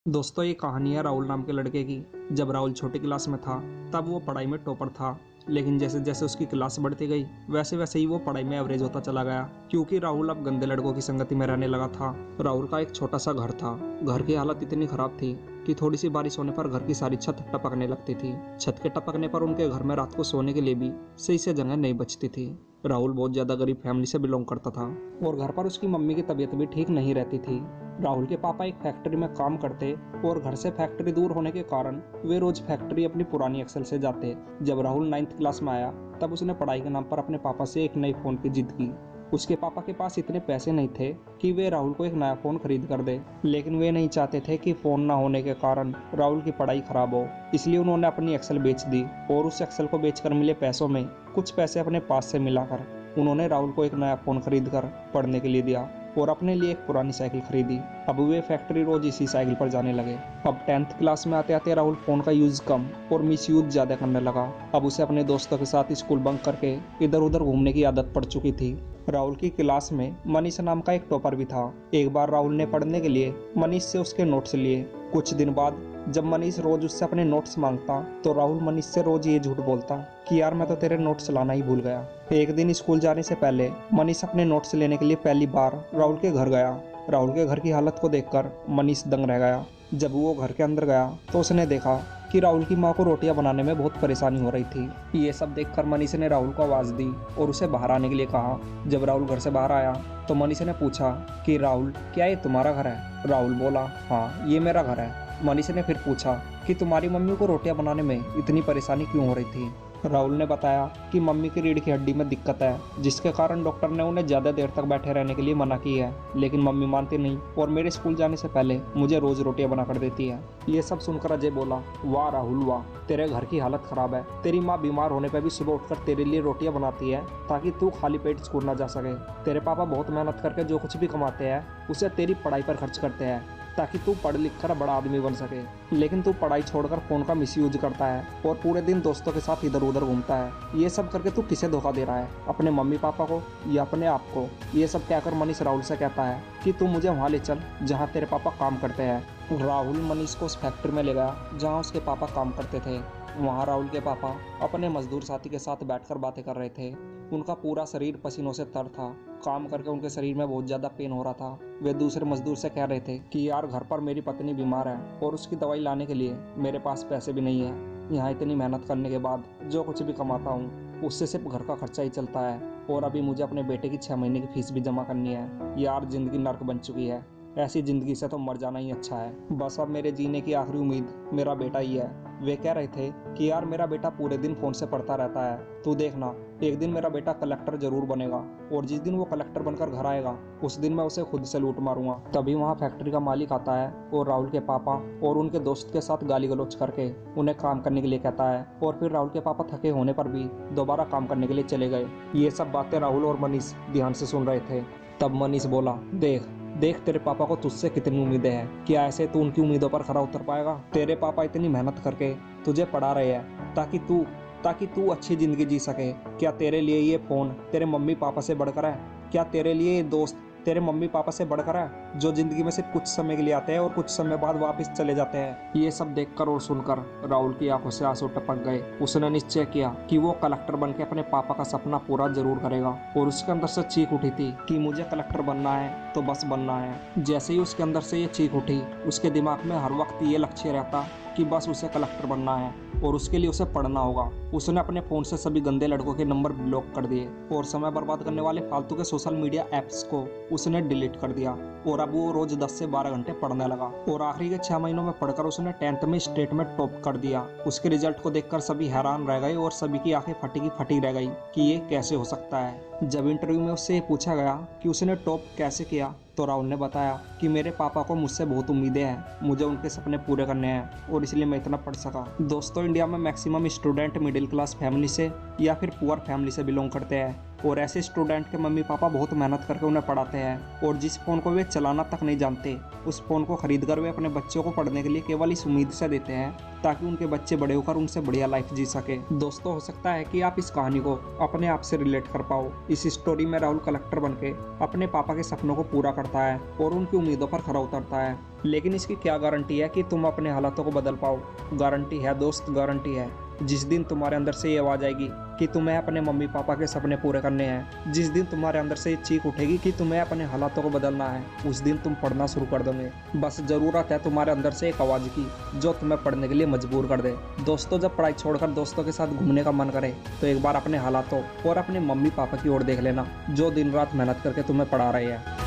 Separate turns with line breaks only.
दोस्तों ये कहानी है राहुल नाम के लड़के की। जब राहुल छोटी क्लास में था तब वो पढ़ाई में टॉपर था। लेकिन जैसे जैसे उसकी क्लास बढ़ती गई वैसे वैसे ही वो पढ़ाई में एवरेज होता चला गया, क्योंकि राहुल अब गंदे लड़कों की संगति में रहने लगा था। राहुल का एक छोटा सा घर था। घर की हालत इतनी खराब थी कि थोड़ी सी बारिश होने पर घर की सारी छत टपकने लगती थी। छत के टपकने पर उनके घर में रात को सोने के लिए भी सही से जगह नहीं बचती थी। राहुल बहुत ज्यादा गरीब फैमिली से बिलोंग करता था और घर पर उसकी मम्मी की तबीयत भी ठीक नहीं रहती थी। राहुल के पापा एक फैक्ट्री में काम करते और घर से फैक्ट्री दूर होने के कारण वे रोज फैक्ट्री अपनी पुरानी एक्सेल से जाते। जब राहुल 9th क्लास में आया तब उसने पढ़ाई के नाम पर अपने पापा से एक नए फोन की जिद की। उसके पापा के पास इतने पैसे नहीं थे कि वे राहुल को एक नया फोन खरीद कर दे, लेकिन वे नहीं चाहते थे कि फोन ना होने के कारण राहुल की पढ़ाई खराब हो। इसलिए उन्होंने अपनी एक्सेल बेच दी और उस एक्सेल को बेचकर मिले पैसों में कुछ पैसे अपने पास से मिलाकर उन्होंने राहुल को एक नया फोन खरीद कर पढ़ने के लिए दिया और अपने लिए एक पुरानी साइकिल खरीदी। अब वे फैक्ट्री रोज इसी साइकिल पर जाने लगे। अब 10th क्लास में आते आते राहुल फोन का यूज कम और मिस यूज ज्यादा करने लगा। अब उसे अपने दोस्तों के साथ स्कूल बंक करके इधर उधर घूमने की आदत पड़ चुकी थी। राहुल की क्लास में मनीष नाम का एक टॉपर भी था। एक बार राहुल ने पढ़ने के लिए मनीष से उसके नोट्स लिए। कुछ दिन बाद जब मनीष रोज उससे अपने नोट्स मांगता तो राहुल मनीष से रोज ये झूठ बोलता कि यार मैं तो तेरे नोट्स लाना ही भूल गया। एक दिन स्कूल जाने से पहले मनीष अपने नोट्स लेने के लिए पहली बार राहुल के घर गया। राहुल के घर की हालत को देखकर मनीष दंग रह गया। जब वो घर के अंदर गया तो उसने देखा कि राहुल की माँ को रोटियां बनाने में बहुत परेशानी हो रही थी। ये सब देखकर मनीष ने राहुल को आवाज़ दी और उसे बाहर आने के लिए कहा। जब राहुल घर से बाहर आया तो मनीष ने पूछा कि राहुल क्या ये तुम्हारा घर है? राहुल बोला हाँ ये मेरा घर है। मनीष ने फिर पूछा कि तुम्हारी मम्मी को रोटियां बनाने में इतनी परेशानी क्यों हो रही थी? राहुल ने बताया कि मम्मी की रीढ़ की हड्डी में दिक्कत है, जिसके कारण डॉक्टर ने उन्हें ज़्यादा देर तक बैठे रहने के लिए मना की है, लेकिन मम्मी मानती नहीं और मेरे स्कूल जाने से पहले मुझे रोज रोटियां बना कर देती है। ये सब सुनकर अजय बोला वाह राहुल वाह, तेरे घर की हालत खराब है। तेरी माँ बीमार होने पर भी सुबह उठकर तेरे लिए रोटियां बनाती है ताकि तू खाली पेट स्कूल ना जा सके। तेरे पापा बहुत मेहनत करके जो कुछ भी कमाते हैं उसे तेरी पढ़ाई पर खर्च करते हैं ताकि तू पढ़ लिख कर बड़ा आदमी बन सके, लेकिन तू पढ़ाई छोड़कर फोन का मिसयूज करता है और पूरे दिन दोस्तों के साथ इधर उधर घूमता है। ये सब करके तू किसे धोखा दे रहा है, अपने मम्मी पापा को या अपने आप को? ये सब कहकर मनीष राहुल से कहता है कि तू मुझे वहाँ ले चल जहाँ तेरे पापा काम करते हैं। राहुल मनीष को उस फैक्ट्री में ले गया जहाँ उसके पापा काम करते थे। वहाँ राहुल के पापा अपने मजदूर साथी के साथ बैठकर बातें कर रहे थे। उनका पूरा शरीर पसीनों से तर था। काम करके उनके शरीर में बहुत ज़्यादा पेन हो रहा था। वे दूसरे मजदूर से कह रहे थे कि यार घर पर मेरी पत्नी बीमार है और उसकी दवाई लाने के लिए मेरे पास पैसे भी नहीं है। यहाँ इतनी मेहनत करने के बाद जो कुछ भी कमाता हूँ उससे सिर्फ घर का खर्चा ही चलता है और अभी मुझे अपने बेटे की 6 महीने की फीस भी जमा करनी है। यार जिंदगी नर्क बन चुकी है, ऐसी जिंदगी से तो मर जाना ही अच्छा है। बस अब मेरे जीने की आखिरी उम्मीद मेरा बेटा ही है। वे कह रहे थे कि यार मेरा बेटा पूरे दिन फोन से पढ़ता रहता है, तू देखना एक दिन मेरा बेटा कलेक्टर जरूर बनेगा और जिस दिन वो कलेक्टर बनकर घर आएगा उस दिन मैं उसे खुद से लूट मारूंगा। तभी वहाँ फैक्ट्री का मालिक आता है और राहुल के पापा और उनके दोस्त के साथ गाली गलौज करके उन्हें काम करने के लिए कहता है और फिर राहुल के पापा थके होने पर भी दोबारा काम करने के लिए चले गए। ये सब बातें राहुल और मनीष ध्यान से सुन रहे थे। तब मनीष बोला देख देख तेरे पापा को तुझसे कितनी उम्मीदें हैं, क्या ऐसे तू उनकी उम्मीदों पर खरा उतर पाएगा? तेरे पापा इतनी मेहनत करके तुझे पढ़ा रहे हैं ताकि तू अच्छी जिंदगी जी सके। क्या तेरे लिए ये फोन तेरे मम्मी पापा से बढ़कर है? क्या तेरे लिए ये दोस्त तेरे मम्मी पापा से बढ़कर है जो जिंदगी में सिर्फ कुछ समय के लिए आते हैं और कुछ समय बाद वापस चले जाते हैं? ये सब देखकर और सुनकर राहुल की आंखों से आंसू टपक गए। उसने निश्चय किया कि वो कलेक्टर बनकर अपने पापा का सपना पूरा जरूर करेगा और उसके अंदर से चीख उठी थी कि मुझे कलेक्टर बनना है तो बस बनना है। जैसे ही उसके अंदर से ये चीख उठी उसके दिमाग में हर वक्त ये लक्ष्य रहता कि बस उसे कलेक्टर बनना है और उसके लिए उसे पढ़ना होगा। उसने अपने फ़ोन से सभी गंदे लड़कों के नंबर ब्लॉक कर दिए और समय बर्बाद करने वाले फालतू के सोशल मीडिया ऐप्स को उसने डिलीट कर दिया और अब वो रोज 10 से 12 घंटे पढ़ने लगा और आखिरी के 6 महीनों में पढ़कर उसने 10th में स्टेट में टॉप कर दिया। उसके रिजल्ट को देखकर सभी हैरान रह गए और सभी की आंखें फटी की फटी रह गई कि ये कैसे हो सकता है। जब इंटरव्यू में उससे पूछा गया कि उसने टॉप कैसे किया तो राहुल ने बताया कि मेरे पापा को मुझसे बहुत उम्मीदें हैं, मुझे उनके सपने पूरे करने हैं और इसलिए मैं इतना पढ़ सका। दोस्तों इंडिया में maximum student middle class family से या फिर पुअर फैमिली से बिलोंग करते हैं और ऐसे स्टूडेंट के मम्मी पापा बहुत मेहनत करके उन्हें पढ़ाते हैं और जिस फ़ोन को वे चलाना तक नहीं जानते उस फ़ोन को खरीद कर वे अपने बच्चों को पढ़ने के लिए केवल इस उम्मीद से देते हैं ताकि उनके बच्चे बड़े होकर उनसे बढ़िया लाइफ जी सके। दोस्तों, हो सकता है कि आप इस कहानी को अपने आप से रिलेट कर पाओ। इस स्टोरी में राहुल कलेक्टर बनके अपने पापा के सपनों को पूरा करता है और उनकी उम्मीदों पर खरा उतरता है, लेकिन इसकी क्या गारंटी है कि तुम अपने हालातों को बदल पाओ। गारंटी है दोस्त, गारंटी है। जिस दिन तुम्हारे अंदर से ये आवाज़ आएगी कि तुम्हें अपने मम्मी पापा के सपने पूरे करने हैं, जिस दिन तुम्हारे अंदर से ये चीख उठेगी कि तुम्हें अपने हालातों को बदलना है, उस दिन तुम पढ़ना शुरू कर दोगे। बस ज़रूरत है तुम्हारे अंदर से एक आवाज़ की जो तुम्हें पढ़ने के लिए मजबूर कर दे। दोस्तों, जब पढ़ाई छोड़कर दोस्तों के साथ घूमने का मन करे तो एक बार अपने हालातों और अपने मम्मी पापा की ओर देख लेना जो दिन रात मेहनत करके तुम्हें पढ़ा रहे हैं।